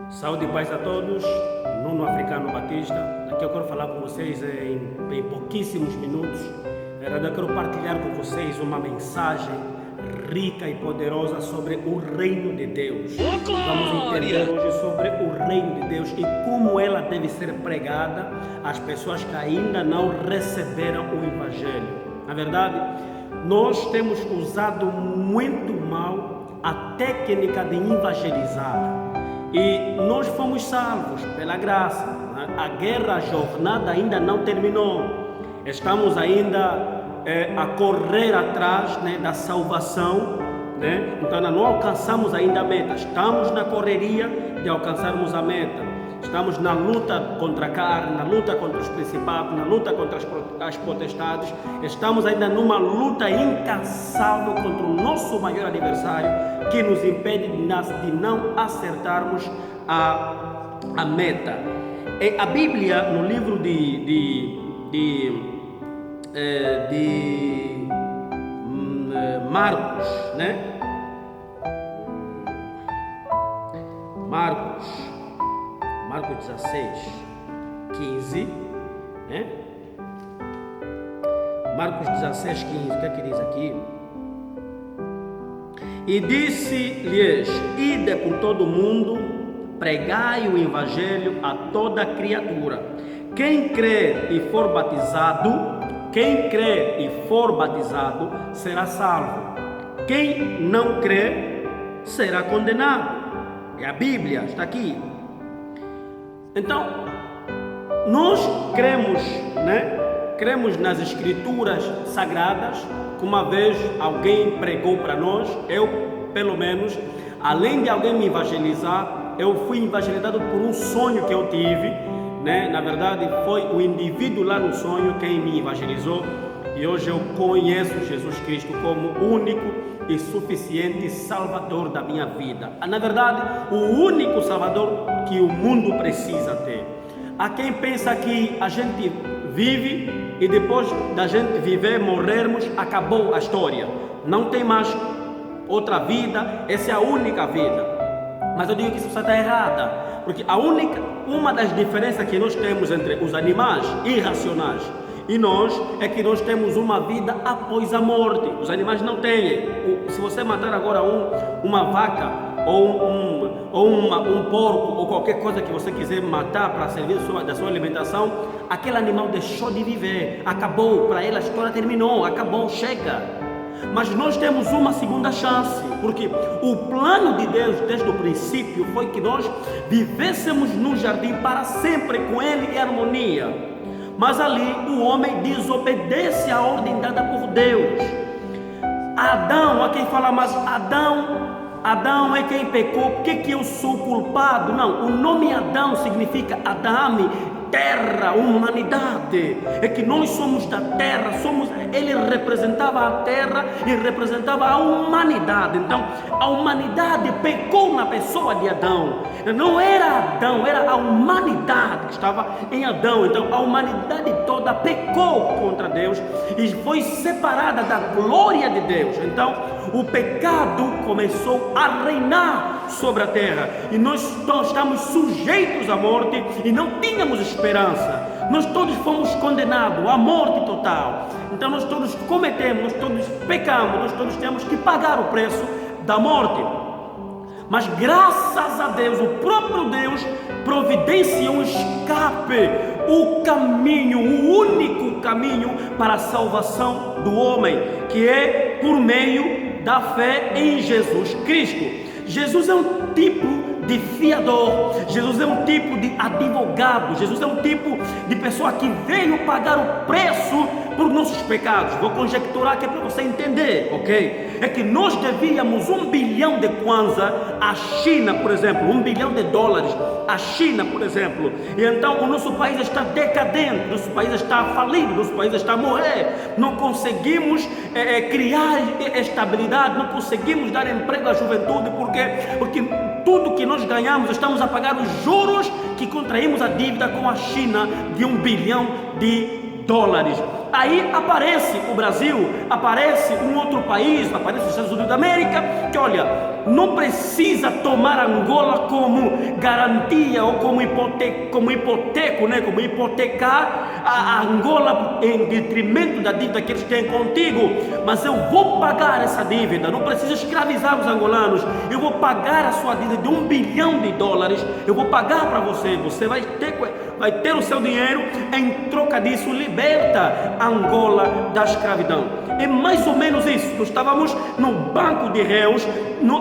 Saúde e paz a todos, Nuno Africano Batista. Aqui eu quero falar com vocês em pouquíssimos minutos. Eu quero partilhar com vocês uma mensagem rica e poderosa sobre o reino de Deus. Vamos entender hoje sobre o reino de Deus e como ela deve ser pregada às pessoas que ainda não receberam o Evangelho. Na verdade, nós temos usado muito mal a técnica de evangelizar. E nós fomos salvos pela graça. A guerra, a jornada ainda não terminou. Estamos ainda a correr atrás, da salvação. Então não alcançamos ainda a meta. Estamos na correria de alcançarmos a meta. Estamos na luta contra a carne, na luta contra os principados, na luta contra as potestades. Estamos ainda numa luta incansável contra o nosso maior adversário, que nos impede de não acertarmos a meta. E a Bíblia, no livro de Marcos, Marcos 16, 15, Marcos 16, 15, o que é que diz aqui? E disse-lhes: ide por todo o mundo, pregai o evangelho a toda criatura. Quem crer e for batizado, será salvo. Quem não crer, será condenado. E a Bíblia está aqui. Então, nós cremos nas escrituras sagradas, que uma vez alguém pregou para nós. Eu, pelo menos, além de alguém me evangelizar, eu fui evangelizado por um sonho que eu tive, Na verdade, foi o indivíduo lá no sonho quem me evangelizou, e hoje eu conheço Jesus Cristo como único e suficiente Salvador da minha vida. Na verdade, o único Salvador que o mundo precisa ter. Há quem pensa que a gente vive e depois da gente viver, morrermos, acabou a história. Não tem mais outra vida, essa é a única vida. Mas eu digo que isso está errada, porque uma das diferenças que nós temos entre os animais irracionais e nós é que nós temos uma vida após a morte. Os animais não têm. Se você matar agora uma vaca ou um porco ou qualquer coisa que você quiser matar para servir da sua alimentação, aquele animal deixou de viver, acabou, para ele a história terminou, acabou, chega. Mas nós temos uma segunda chance, porque o plano de Deus desde o princípio foi que nós vivêssemos no jardim para sempre com Ele em harmonia. Mas ali o homem desobedece à ordem dada por Deus. Adão, há quem fala, mas Adão é quem pecou, por que eu sou culpado? Não, o nome Adão significa Adame, terra, humanidade. É que nós somos da terra, ele representava a terra e representava a humanidade. Então a humanidade pecou na pessoa de Adão. Não era Adão, era a humanidade que estava em Adão. Então a humanidade toda pecou contra Deus e foi separada da glória de Deus. Então o pecado começou a reinar sobre a terra e nós estamos sujeitos à morte e não tínhamos esperança. Nós todos fomos condenados à morte total. Então nós todos cometemos, nós todos pecamos, nós todos temos que pagar o preço da morte. Mas graças a Deus, o próprio Deus providenciou um escape, o caminho, o único caminho para a salvação do homem, que é por meio da fé em Jesus Cristo. Jesus é um tipo de fiador, Jesus é um tipo de advogado, Jesus é um tipo de pessoa que veio pagar o preço por nossos pecados. Vou conjecturar aqui para você entender, ok? É que nós devíamos 1 bilhão de kwanza à China, por exemplo, 1 bilhão de dólares à China, por exemplo. E então o nosso país está decadente, nosso país está falido, nosso país está a morrer. Não conseguimos criar estabilidade, não conseguimos dar emprego à juventude, porque tudo que nós ganhamos estamos a pagar os juros que contraímos a dívida com a China de 1 bilhão de dólares. Aí aparece o Brasil, aparece um outro país, aparece os Estados Unidos da América, que olha, não precisa tomar Angola como garantia ou como hipoteco, né? Como hipotecar a Angola em detrimento da dívida que eles têm contigo, mas eu vou pagar essa dívida, não precisa escravizar os angolanos, eu vou pagar a sua dívida de $1 bilhão, eu vou pagar para você, você vai ter o seu dinheiro, em troca disso liberta Angola da escravidão. É mais ou menos isso. Nós estávamos no banco de réus,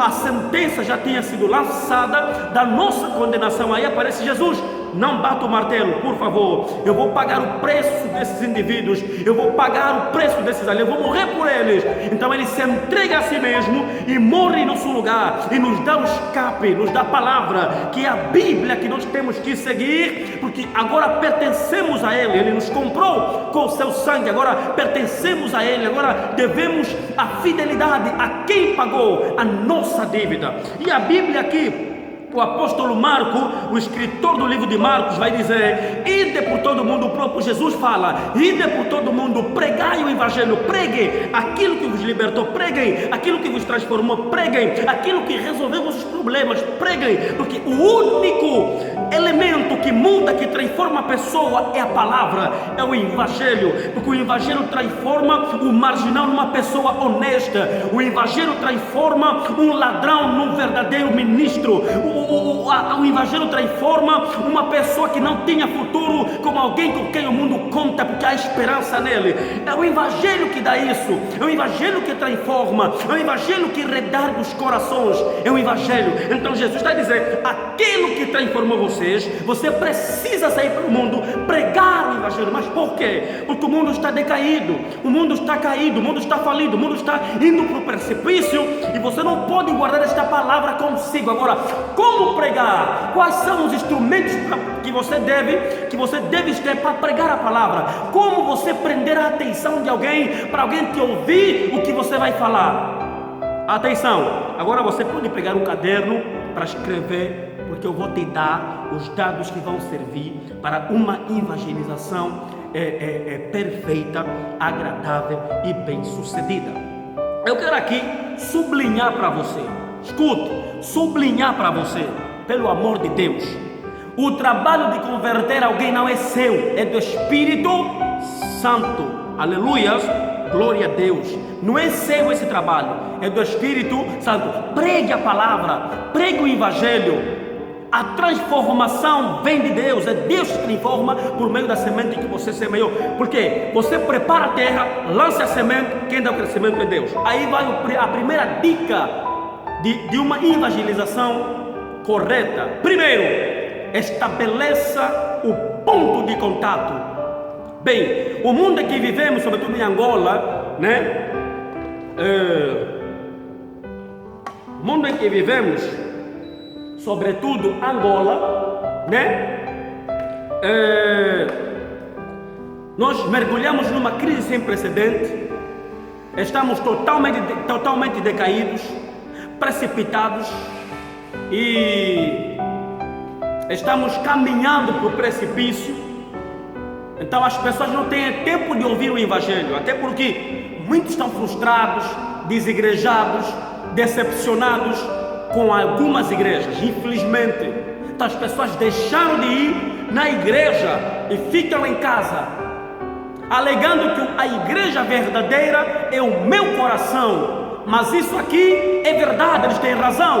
a sentença já tinha sido lançada da nossa condenação. Aí aparece Jesus: não bata o martelo, por favor, eu vou pagar o preço desses indivíduos, eu vou pagar o preço desses ali, eu vou morrer por eles. Então ele se entrega a si mesmo e morre em nosso lugar, e nos dá o escape, nos dá a palavra, que é a Bíblia que nós temos que seguir, porque agora pertencemos a Ele, Ele nos comprou com o seu sangue, agora pertencemos a Ele, agora devemos a fidelidade a quem pagou a nossa dívida. E a Bíblia aqui, o apóstolo Marco, o escritor do livro de Marcos, vai dizer: ide por todo mundo. O próprio Jesus fala: ide por todo mundo, pregai o evangelho, preguem aquilo que vos libertou, preguem aquilo que vos transformou, preguem aquilo que resolveu os problemas, preguem, porque o único elemento que muda, que transforma a pessoa é a palavra, é o evangelho, porque o evangelho transforma o marginal numa pessoa honesta, o evangelho transforma um ladrão num verdadeiro ministro, o evangelho transforma uma pessoa que não tinha futuro como alguém com quem o mundo conta, porque há esperança nele. É o evangelho que dá isso, é o evangelho que transforma, é o evangelho que redarga os corações, é o evangelho. Então Jesus está dizendo: aquilo que transformou você precisa sair para o mundo, pregar o evangelho. Mas por quê? Porque o mundo está decaído, o mundo está caído, o mundo está falido, o mundo está indo para o precipício, e você não pode guardar esta palavra consigo. Agora, como pregar? Quais são os instrumentos que você deve ter para pregar a palavra? Como você prender a atenção de alguém, para alguém te ouvir o que você vai falar? Atenção, agora você pode pegar um caderno para escrever, porque eu vou te dar os dados que vão servir para uma evangelização perfeita, agradável e bem sucedida. Eu quero aqui sublinhar para você, escute, sublinhar para você, pelo amor de Deus, o trabalho de converter alguém não é seu, é do Espírito Santo. Aleluias, glória a Deus. Não é seu esse trabalho, é do Espírito Santo. Pregue a palavra, pregue o evangelho. A transformação vem de Deus, é Deus que transforma por meio da semente que você semeou. Porque você prepara a terra, lança a semente, quem dá o crescimento é Deus. Aí vai a primeira dica de uma evangelização correta. Primeiro, estabeleça o ponto de contato. Bem, o mundo em que vivemos, sobretudo em Angola, né? O mundo em que vivemos, sobretudo Angola, né? Nós mergulhamos numa crise sem precedente, estamos totalmente decaídos, precipitados, e estamos caminhando para o precipício. Então as pessoas não têm tempo de ouvir o evangelho, até porque muitos estão frustrados, desigrejados, decepcionados com algumas igrejas, infelizmente. Então as pessoas deixaram de ir na igreja e ficam em casa, alegando que a igreja verdadeira é o meu coração. Mas isso aqui é verdade, eles têm razão.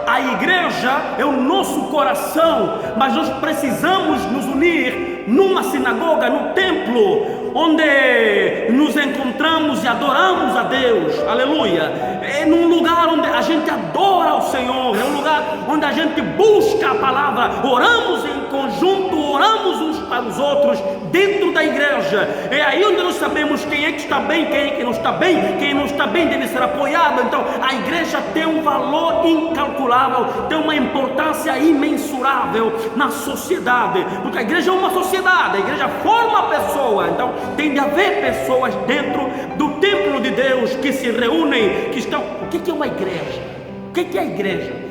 A igreja é o nosso coração, mas nós precisamos nos unir numa sinagoga, no templo, onde nos encontramos e adoramos a Deus. Aleluia. É num lugar onde a gente adora ao Senhor, é um lugar onde a gente busca a palavra, oramos em conjunto, oramos uns para os outros dentro da igreja. É aí onde nós sabemos quem é que está bem, quem é que não está bem. Quem não está bem deve ser apoiado. Então a igreja tem um valor incalculável, tem uma importância imensurável na sociedade, porque a igreja é uma sociedade, a igreja forma a pessoa. Então tem de haver pessoas dentro do templo de Deus que se reúnem, que estão. O que é uma igreja? O que é a igreja?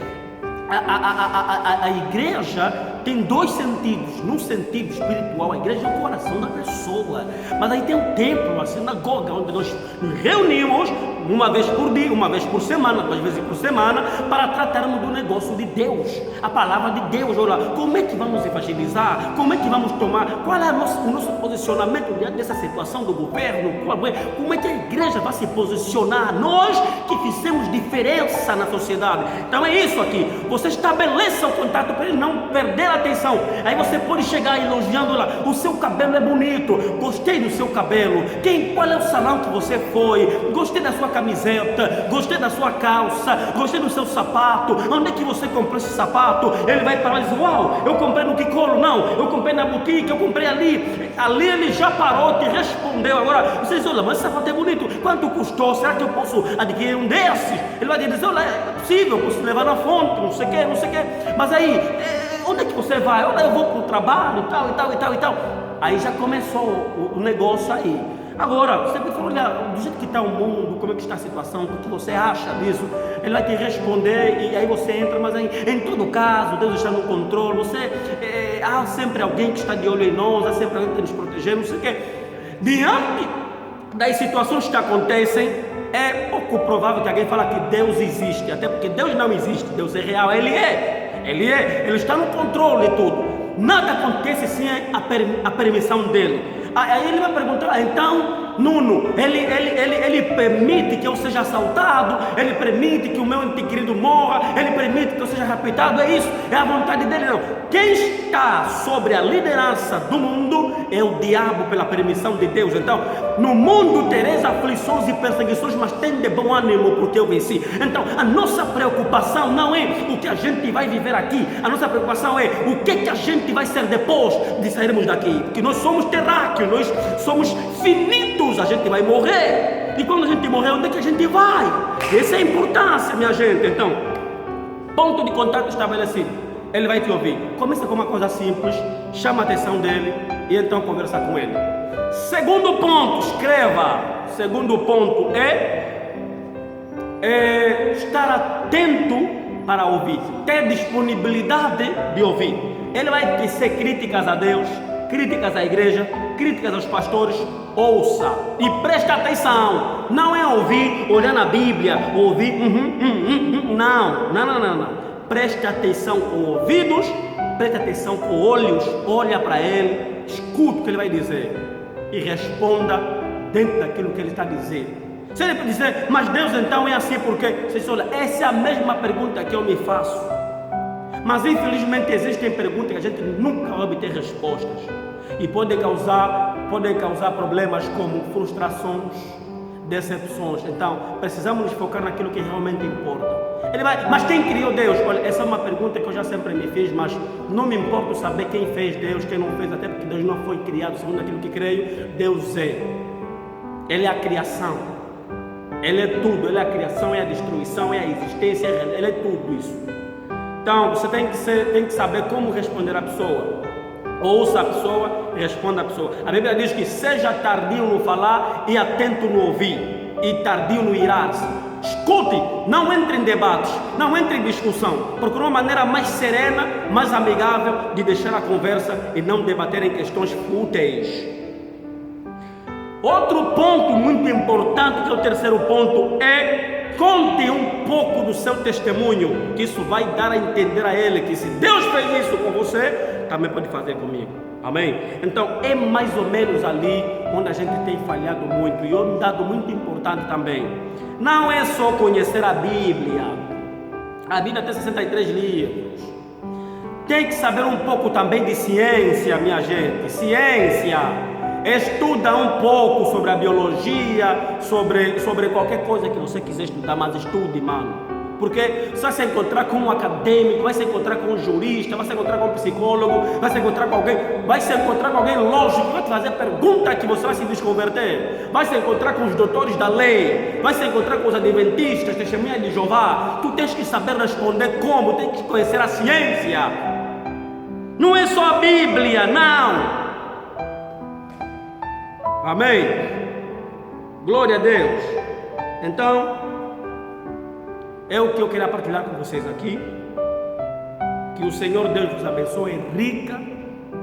A igreja tem dois sentidos. Num sentido espiritual, a igreja é o coração da pessoa. Mas aí tem um templo, a sinagoga, onde nós nos reunimos uma vez por dia, uma vez por semana, 2 vezes por semana, para tratarmos do negócio de Deus, a palavra de Deus. Olha, como é que vamos evangelizar? Como é que vamos tomar? Qual é o nosso posicionamento diante dessa situação do governo? Como é que a igreja vai se posicionar? Nós que fizemos diferença na sociedade. Então é isso aqui. Você estabeleça o contato para ele não perder a atenção. Aí você pode chegar elogiando lá: o seu cabelo é bonito, gostei do seu cabelo. Qual é o salão que você foi? Gostei da sua camiseta, gostei da sua calça, gostei do seu sapato. Onde é que você comprou esse sapato? Ele vai parar e diz: uau, eu comprei no Kikolo. Não, eu comprei na boutique, eu comprei ali. Ali ele já parou, te respondeu. Agora você diz: olha, mas esse sapato é bonito, quanto custou? Será que eu posso adquirir um desses? Ele vai dizer: olha, é possível, eu posso levar na fonte, não sei o que, não sei o que. Mas aí, onde é que você vai? Olha, eu vou para o trabalho, tal e tal e tal e tal. Aí já começou o negócio aí. Agora, você pode falar: olha, do jeito que está o mundo, como é que está a situação, o que você acha disso? Ele vai te responder e aí você entra. Mas aí, em todo caso, Deus está no controle. Há sempre alguém que está de olho em nós, há sempre alguém que nos proteger, não sei o quê. Diante das situações que acontecem, é pouco provável que alguém fale que Deus existe, até porque Deus não existe, Deus é real, Ele está no controle de tudo. Nada acontece sem a permissão dele. Aí ele vai perguntar: então, Nuno, ele permite que eu seja assaltado? Ele permite que o meu ente querido morra? Ele permite que eu seja raptado? É isso? É a vontade dele? Não. Quem está sobre a liderança do mundo é o diabo, pela permissão de Deus. Então, no mundo tereis aflições e perseguições, mas tem de bom ânimo, porque eu venci. Então, a nossa preocupação não é o que a gente vai viver aqui. A nossa preocupação é o que a gente vai ser depois de sairmos daqui. Porque nós somos terráqueos, nós somos finitos. A gente vai morrer. E quando a gente morrer, onde é que a gente vai? Essa é a importância, minha gente. Então, ponto de contato estabelecido. Ele vai te ouvir. Começa com uma coisa simples, chama a atenção dele e então conversa com ele. Segundo ponto, escreva. Segundo ponto é estar atento para ouvir, ter disponibilidade de ouvir. Ele vai tecer críticas a Deus, críticas à igreja, críticas aos pastores. Ouça e preste atenção. Não é ouvir, olhar na Bíblia, ouvir, não. Preste atenção com ouvidos, preste atenção com olhos. Olha para ele, escuta o que ele vai dizer e responda dentro daquilo que ele está dizendo. Se ele dizer: mas Deus então é assim porque? Você diz: olha, essa é a mesma pergunta que eu me faço. Mas infelizmente existem perguntas que a gente nunca vai obter respostas e podem causar problemas como frustrações, decepções. Então precisamos nos focar naquilo que realmente importa. Ele vai: mas quem criou Deus? Olha, essa é uma pergunta que eu já sempre me fiz, mas não me importa saber quem fez Deus, quem não fez, até porque Deus não foi criado segundo aquilo que creio. Deus Ele é a criação, Ele é tudo. Ele é a criação, é a destruição, é a existência, Ele é tudo isso. Então você tem que saber como responder a pessoa. Ouça a pessoa, responda a pessoa. A Bíblia diz que seja tardio no falar e atento no ouvir, e tardio no irar-se. Escute, não entre em debates, não entre em discussão. Procure uma maneira mais serena, mais amigável de deixar a conversa e não debater em questões fúteis. Outro ponto muito importante, que é o terceiro ponto, é: conte um pouco do seu testemunho, que isso vai dar a entender a ele que se Deus fez isso com você, também pode fazer comigo. Amém? Então é mais ou menos ali onde a gente tem falhado muito. E um dado muito importante também: não é só conhecer a Bíblia. A Bíblia tem 63 livros. Tem que saber um pouco também de ciência, minha gente. Ciência. Estuda um pouco sobre a biologia, sobre qualquer coisa que você quiser estudar, mas estude, mano. Porque você vai se encontrar com um acadêmico, vai se encontrar com um jurista, vai se encontrar com um psicólogo, vai se encontrar com alguém lógico, vai te fazer pergunta que você vai se desconverter. Vai se encontrar com os doutores da lei, vai se encontrar com os adventistas, testemunhas de Jeová. Tu tens que saber responder como, tens que conhecer a ciência. Não é só a Bíblia, não. Amém? Glória a Deus. Então, é o que eu queria partilhar com vocês aqui. Que Que o Senhor Deus vos abençoe rica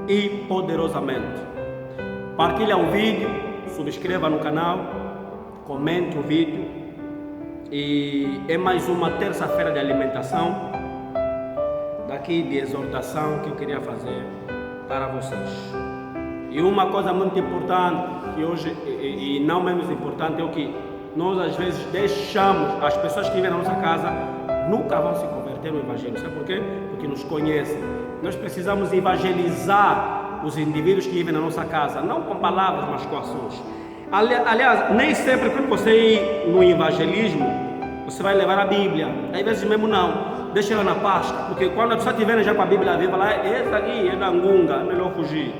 e poderosamente. Partilha o vídeo, subscreva no canal, comente o vídeo. E é mais uma terça-feira de alimentação, daqui de exortação que eu queria fazer para vocês. E uma coisa muito importante, que hoje, e não menos importante, é o que nós às vezes deixamos, as pessoas que vivem na nossa casa nunca vão se converter no Evangelho. Sabe por quê? Porque nos conhecem. Nós precisamos evangelizar os indivíduos que vivem na nossa casa, não com palavras, mas com ações. Aliás, nem sempre quando você ir no evangelismo, você vai levar a Bíblia. Às vezes mesmo não. Deixa ela na pasta, porque quando a pessoa estiver já com a Bíblia viva, lá, essa aqui é da Ngunga, é melhor fugir.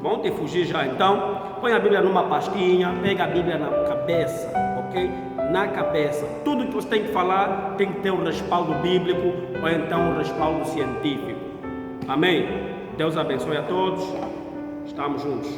Vão ter que fugir já. Então, põe a Bíblia numa pastinha, pega a Bíblia na cabeça, ok? Na cabeça. Tudo que você tem que falar tem que ter um respaldo bíblico ou então um respaldo científico. Amém? Deus abençoe a todos. Estamos juntos.